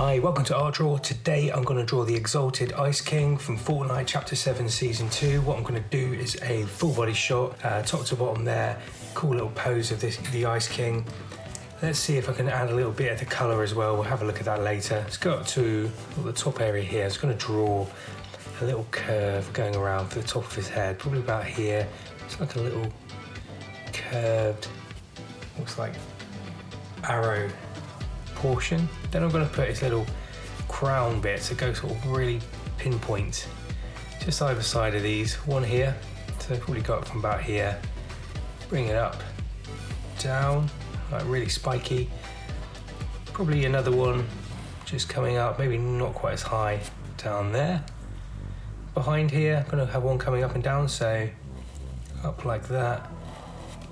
Hi, welcome to Art Draw. Today I'm going to draw the Exalted Ice King from Fortnite Chapter 7 Season 2. What I'm going to do is a full body shot, top to bottom there, cool little pose of the Ice King. Let's see if I can add a little bit of the colour as well. We'll have a look at that later. Let's go up to the top area here. I'm just going to draw a little curve going around for the top of his head, probably about here. It's like a little curved, looks like arrow portion. Then I'm going to put his little crown bit to go sort of really pinpoint just either side of these. One here, so probably go up from about here, bring it up, down, like really spiky. Probably another one just coming up, maybe not quite as high, down there. Behind here, I'm going to have one coming up and down, so up like that,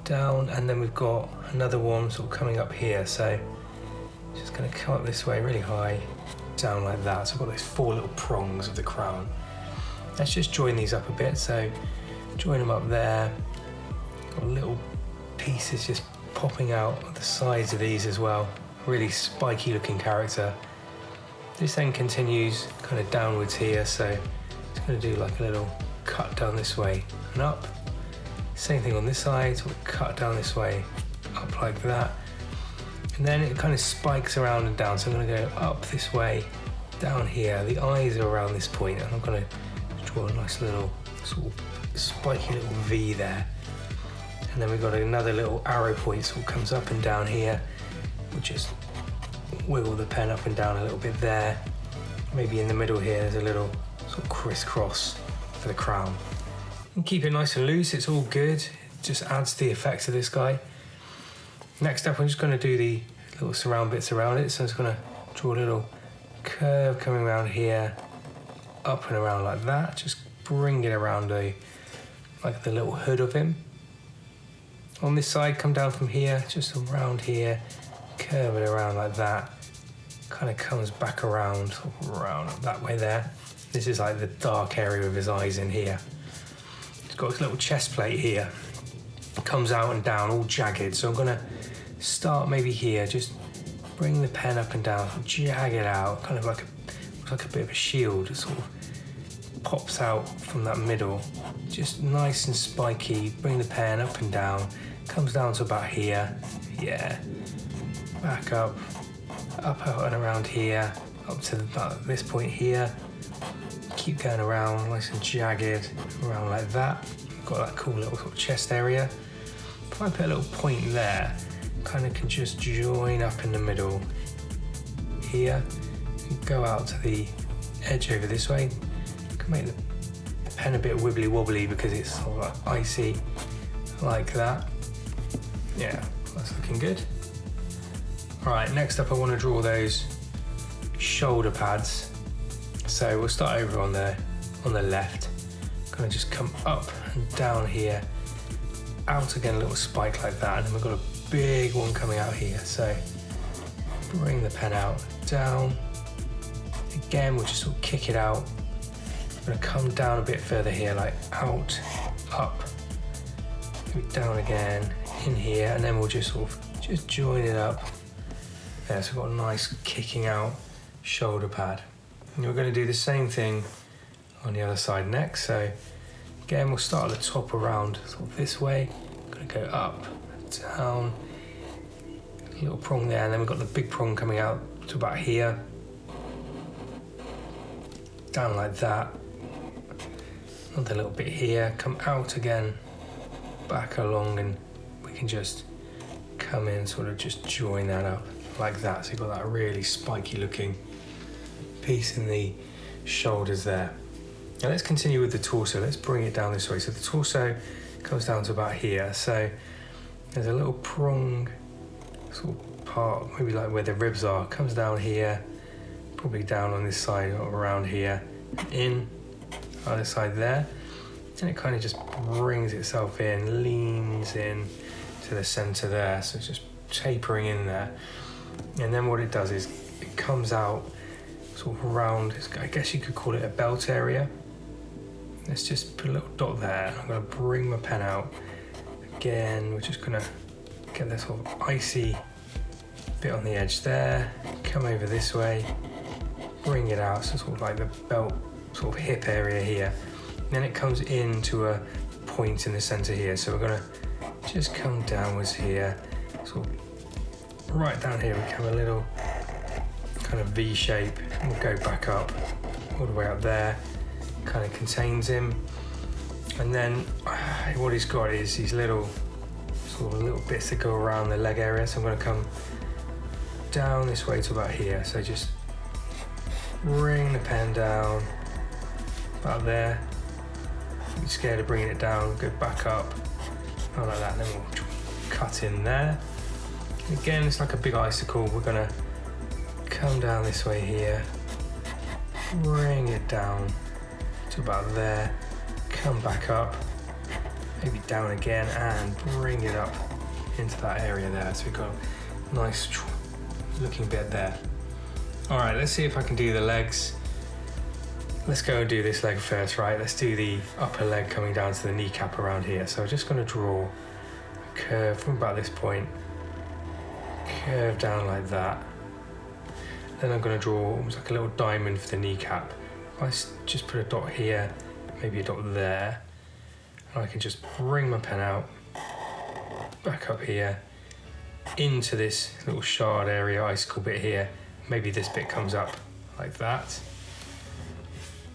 down, and then we've got another one sort of coming up here, so just going to come up this way really high, down like that. So I've got those four little prongs of the crown. Let's just join these up a bit. So join them up there. Got little pieces just popping out of the sides of these as well. Really spiky looking character. This then continues kind of downwards here. So it's going to do like a little cut down this way and up. Same thing on this side, so we'll cut down this way, up like that. And then it kind of spikes around and down. So I'm going to go up this way, down here. The eyes are around this point, and I'm going to draw a nice little sort of spiky little V there. And then we've got another little arrow point sort of comes up and down here. We'll just wiggle the pen up and down a little bit there. Maybe in the middle here, there's a little sort of crisscross for the crown. And keep it nice and loose, it's all good. It just adds the effect of this guy. Next up, I'm just going to do the little surround bits around it. So I'm just going to draw a little curve coming around here, up and around like that. Just bring it around like the little hood of him. On this side, come down from here, just around here, curve it around like that. Kind of comes back around, sort of around that way there. This is like the dark area of his eyes in here. He's got his little chest plate here. Comes out and down, all jagged. So I'm going to start maybe here, just bring the pen up and down, jag it out, kind of like a bit of a shield. It sort of pops out from that middle, just nice and spiky. Bring the pen up and down, comes down to about here, yeah, back up out and around here, up to about this point here. Keep going around, nice and jagged, around like that. Got that cool little sort of chest area. If I put a little point there, kind of can just join up in the middle here, and go out to the edge over this way. Can make the pen a bit wibbly wobbly because it's sort of like icy, like that. Yeah, that's looking good. All right, next up I want to draw those shoulder pads. So we'll start over on the left. Kind of just come up and down here, out again, a little spike like that, and then we've got a big one coming out here. So bring the pen out, down. Again, we'll just sort of kick it out. I'm going to come down a bit further here, like out, up, down again, in here, and then we'll just sort of just join it up. There, so we've got a nice kicking out shoulder pad. And we're going to do the same thing on the other side next. So again, we'll start at the top around sort of this way. Going to go up, down, a little prong there, and then we've got the big prong coming out to about here, down like that. Another little bit here, come out again, back along, and we can just come in, sort of just join that up like that. So you've got that really spiky looking piece in the shoulders there. Now let's continue with the torso. Let's bring it down this way. So the torso comes down to about here. So there's a little prong sort of part, maybe like where the ribs are, comes down here, probably down on this side or around here, in, other side there. And it kind of just brings itself in, leans in to the center there. So it's just tapering in there. And then what it does is it comes out sort of round, I guess you could call it a belt area. Let's just put a little dot there. I'm going to bring my pen out. Again, we're just going to get this sort of icy bit on the edge there. Come over this way. bring it out, so sort of like the belt sort of hip area here. And then it comes into a point in the center here, so we're gonna just come downwards here, sort of right down here. We have a little kind of V shape, and we'll go back up all the way up there, kind of contains him. And then what he's got is these little sort of little bits that go around the leg area, so I'm going to come down this way to about here, so just bring the pen down about there. If you're scared of bringing it down, go back up, like that, and then we'll cut in there. Again, it's like a big icicle. We're going to come down this way here, bring it down to about there, come back up, maybe down again, and bring it up into that area there. So we've got a nice looking bit there. All right, let's see if I can do the legs. Let's go and do this leg first, right? Let's do the upper leg coming down to the kneecap around here. So I'm just going to draw a curve from about this point, curve down like that. Then I'm going to draw almost like a little diamond for the kneecap. If I just put a dot here, maybe a dot there, and I can just bring my pen out, back up here, into this little shard area, icicle bit here. Maybe this bit comes up like that.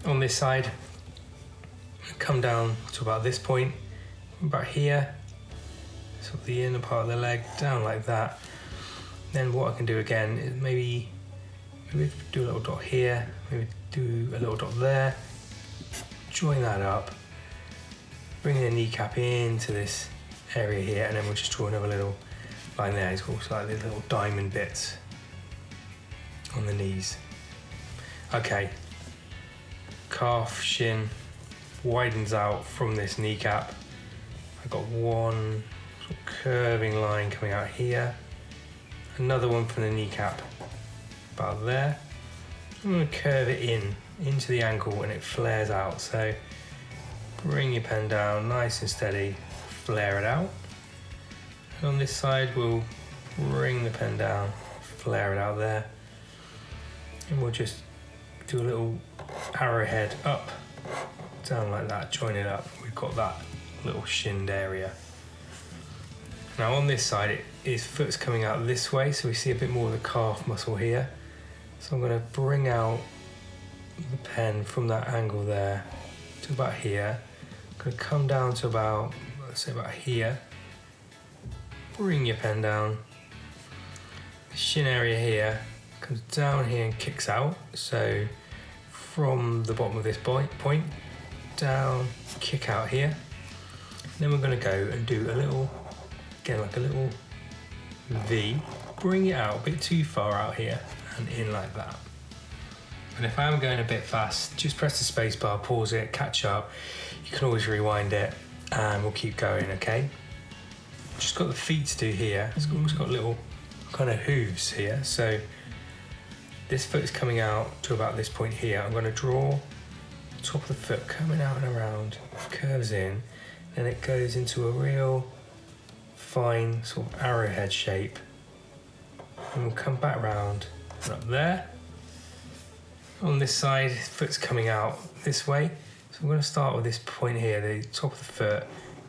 On this side, come down to about this point, about here, sort of the inner part of the leg, down like that. Then what I can do again is maybe do a little dot here, maybe do a little dot there, join that up, bring the kneecap into this area here, and then we'll just draw another little line there. It's also like these little diamond bits on the knees. Okay, calf, shin widens out from this kneecap. I've got one sort of curving line coming out here, another one from the kneecap about there. I'm going to curve it into the ankle, and it flares out. So bring your pen down nice and steady, flare it out. And on this side, we'll bring the pen down, flare it out there. And we'll just do a little arrowhead up, down like that, join it up. We've got that little shinned area. Now on this side, his foot's coming out this way, so we see a bit more of the calf muscle here. So I'm going to bring out the pen from that angle there to about here. I'm going to come down to about, let's say about here. Bring your pen down. The shin area here comes down here and kicks out. So from the bottom of this point down, kick out here. Then we're going to go and do a little, again like a little V. Bring it out a bit too far out here and in like that. And if I am going a bit fast, just press the space bar, pause it, catch up. You can always rewind it, and we'll keep going, okay? Just got the feet to do here. It's almost got little kind of hooves here. So this foot is coming out to about this point here. I'm going to draw top of the foot coming out and around, curves in, then it goes into a real fine sort of arrowhead shape. And we'll come back round and up there. On this side, foot's coming out this way. So we're going to start with this point here. The top of the foot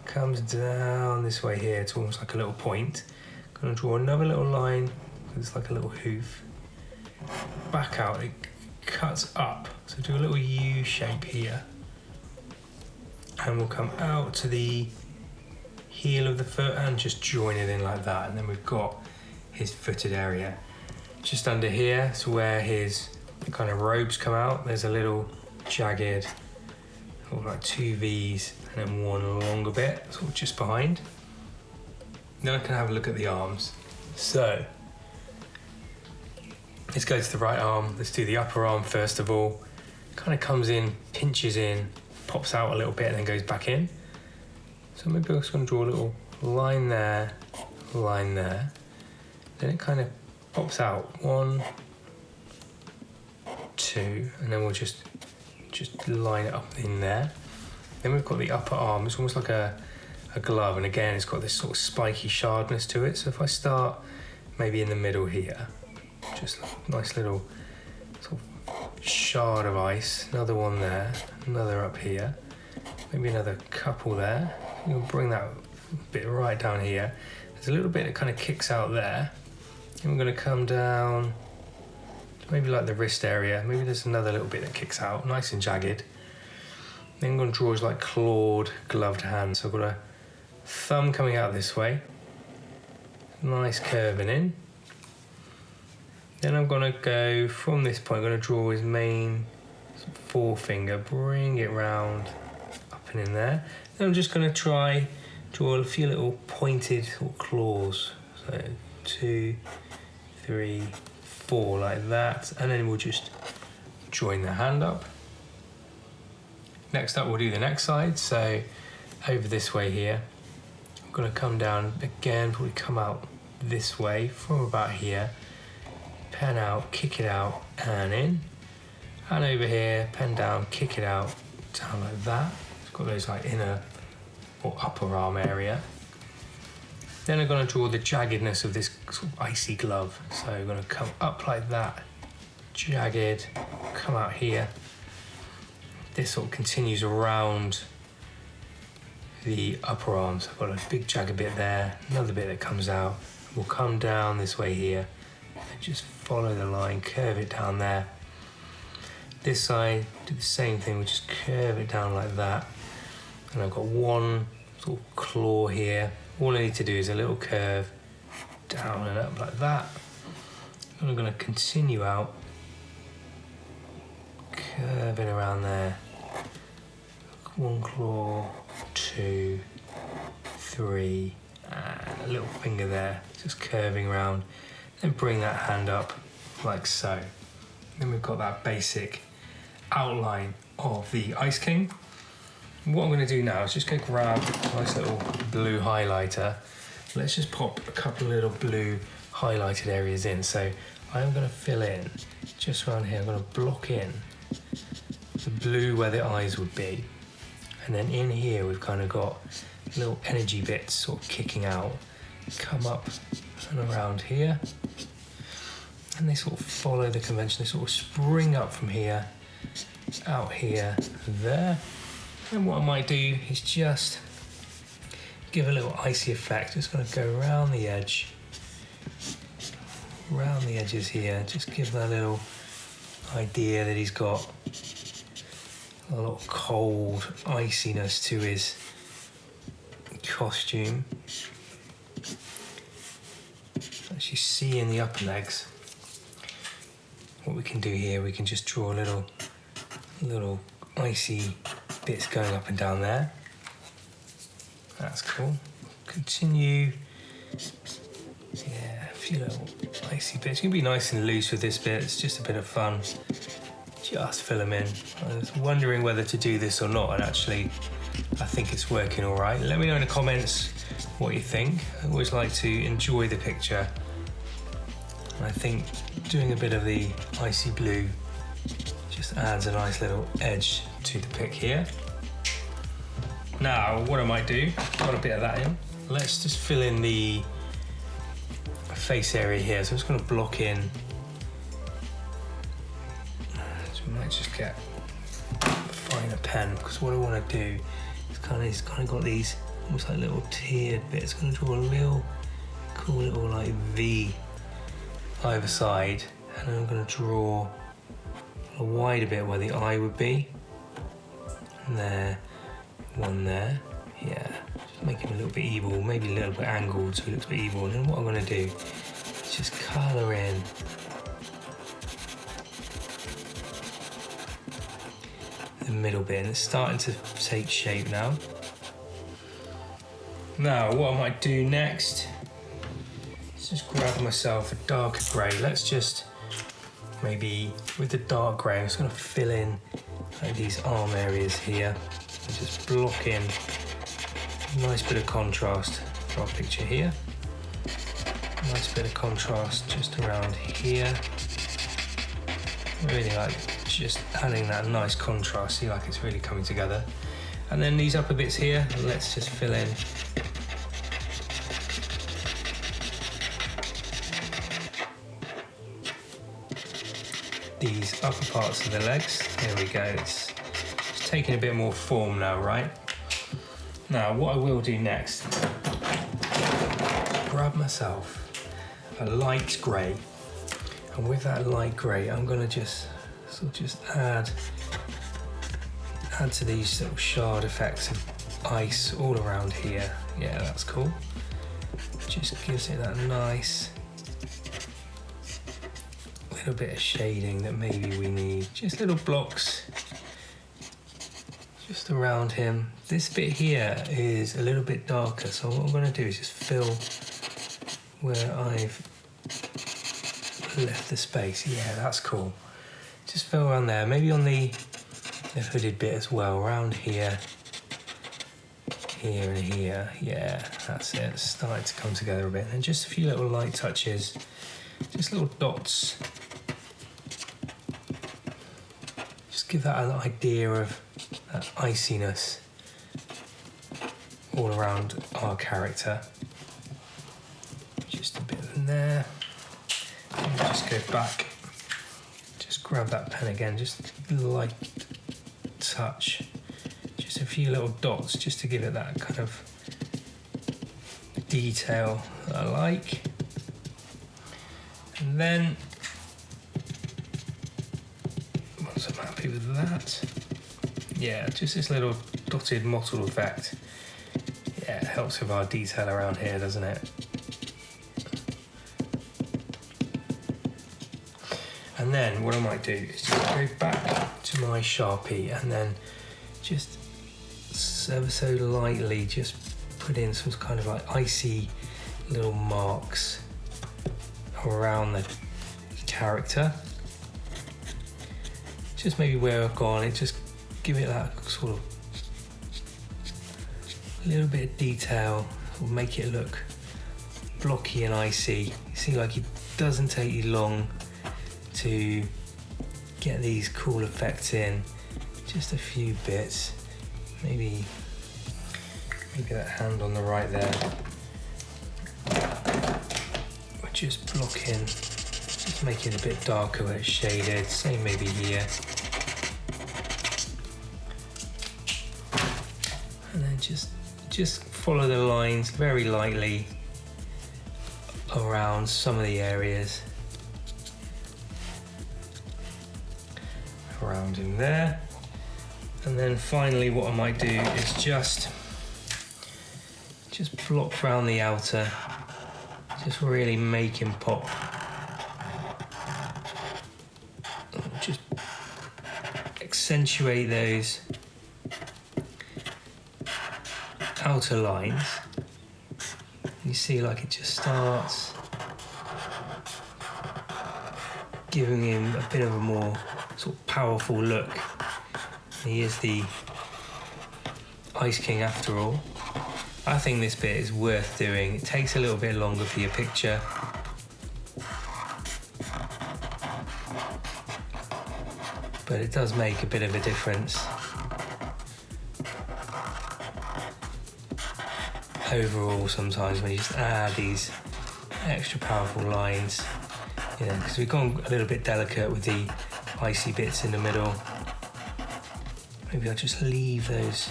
comes down this way here to almost like a little point. I'm going to draw another little line. It's like a little hoof. Back out, it cuts up. So do a little U shape here. And we'll come out to the heel of the foot and just join it in like that. And then we've got his footed area. Just under here to where his kind of robes come out, there's a little jagged, sort of like two V's and then one longer bit, sort of just behind. Then I can have a look at the arms. So let's go to the right arm. Let's do the upper arm first of all. Kind of comes in, pinches in, pops out a little bit and then goes back in. So maybe I'm just going to draw a little line there, then it kind of pops out, 1, 2, and then we'll just line it up in there. Then we've got the upper arm. It's almost like a glove, and again it's got this sort of spiky shardness to it. So if I start maybe in the middle here, just a nice little sort of shard of ice, another one there, another up here, maybe another couple there. You'll bring that bit right down here. There's a little bit that kind of kicks out there. And we're going to come down, maybe like the wrist area. Maybe there's another little bit that kicks out, nice and jagged. Then I'm going to draw his like clawed, gloved hand. So I've got a thumb coming out this way, nice curving in. Then I'm going to go from this point, I'm going to draw his main forefinger, bring it round up and in there. Then I'm just going to try draw a few little pointed sort of claws. So 2, 3, 4 like that, and then we'll just join the hand up. Next up we'll do the next side, so over this way here. I'm going to come down again, probably come out this way from about here, pen out, kick it out and in, and over here, pen down, kick it out, down like that. It's got those like inner or upper arm area. Then I'm going to draw the jaggedness of this sort of icy glove. So I'm going to come up like that, jagged, come out here. This sort of continues around the upper arm. So I've got a big jagged bit there, another bit that comes out. We'll come down this way here and just follow the line, curve it down there. This side, do the same thing, we just curve it down like that. And I've got one sort of claw here. All I need to do is a little curve down and up like that. And I'm going to continue out, curving around there. One claw, 2, 3, and a little finger there, just curving around. Then bring that hand up like so. Then we've got that basic outline of the Ice King. What I'm going to do now is just go grab a nice little blue highlighter. Let's just pop a couple of little blue highlighted areas in. So I'm going to fill in just around here. I'm going to block in the blue where the eyes would be. And then in here we've kind of got little energy bits sort of kicking out. Come up and around here. And they sort of follow the convention. They sort of spring up from here, out here, there. And what I might do is just give a little icy effect. Just going to go around the edge, around the edges here. Just give that little idea that he's got a little cold iciness to his costume. As you see in the upper legs, what we can do here, we can just draw little icy bits going up and down there. That's cool. Continue. Yeah, a few little icy bits. You can be nice and loose with this bit. It's just a bit of fun. Just fill them in. I was wondering whether to do this or not, and actually I think it's working all right. Let me know in the comments what you think. I always like to enjoy the picture. And I think doing a bit of the icy blue just adds a nice little edge to the pic here. Now, what I might do, got a bit of that in. Let's just fill in the face area here. So I'm just going to block in. So we might just get a finer pen, because what I want to do is it's kind of got these almost like little tiered bits. I'm going to draw a real cool little like V either side, and then I'm going to draw a wider bit where the eye would be. And there, one there, yeah. Just make him a little bit evil, maybe a little bit angled so he looks a bit evil. And then what I'm going to do is just colour in the middle bit, and it's starting to take shape now. Now, what I might do next is just grab myself a darker grey. Let's just maybe with the dark grey, I'm just going to fill in like these arm areas here and just block in a nice bit of contrast for our picture here. A nice bit of contrast just around here. Really like just adding that nice contrast, see, like it's really coming together. And then these upper bits here, let's just fill in these upper parts of the legs. There we go, it's taking a bit more form now, right? Now, what I will do next, grab myself a light grey, and with that light grey, I'm gonna just add to these little shard effects of ice all around here. Yeah, that's cool. Just gives it that nice little bit of shading that maybe we need. Just little blocks just around him. This bit here is a little bit darker, so what I'm going to do is just fill where I've left the space. Yeah, that's cool. Just fill around there, maybe on the hooded bit as well, around here, here and here. Yeah, that's it. It's starting to come together a bit. And just a few little light touches, just little dots. Just give that an idea of that iciness all around our character. Just a bit in there. And just go back. Just grab that pen again, just light touch. Just a few little dots just to give it that kind of detail that I like. And then, once I'm happy with that, yeah, just this little dotted mottled effect. Yeah, it helps with our detail around here, doesn't it? And then what I might do is just go back to my Sharpie and then just ever so lightly just put in some kind of like icy little marks around the character. Just maybe where I've gone, it just give it that sort of little bit of detail, will make it look blocky and icy. You see, like, it doesn't take you long to get these cool effects in. Just a few bits, maybe that hand on the right there. We're just blocking, just make it a bit darker where it's shaded. Same maybe here. And then just follow the lines very lightly around some of the areas. Around in there. And then finally what I might do is just block around the outer, just really make him pop. Just accentuate those outer lines. You see, like, it just starts giving him a bit of a more sort of powerful look. He is the Ice King after all. I think this bit is worth doing. It takes a little bit longer for your picture. But it does make a bit of a difference. Overall, sometimes when you just add these extra powerful lines, you know, because we've gone a little bit delicate with the icy bits in the middle. Maybe I'll just leave those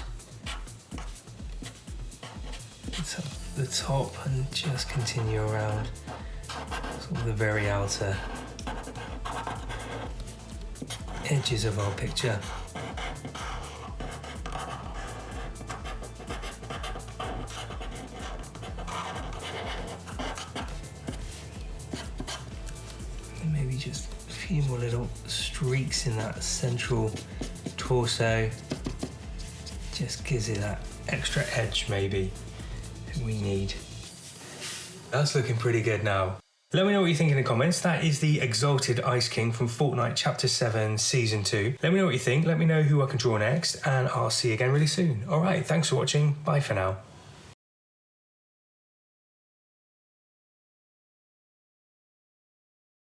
at the top and just continue around sort of the very outer edges of our picture. And maybe just a few more little streaks in that central torso. Just gives it that extra edge maybe that we need. That's looking pretty good now. Let me know what you think in the comments. That is the Exalted Ice King from Fortnite Chapter 7 Season 2. Let me know what you think. Let me know who I can draw next, and I'll see you again really soon. Alright, thanks for watching. Bye for now.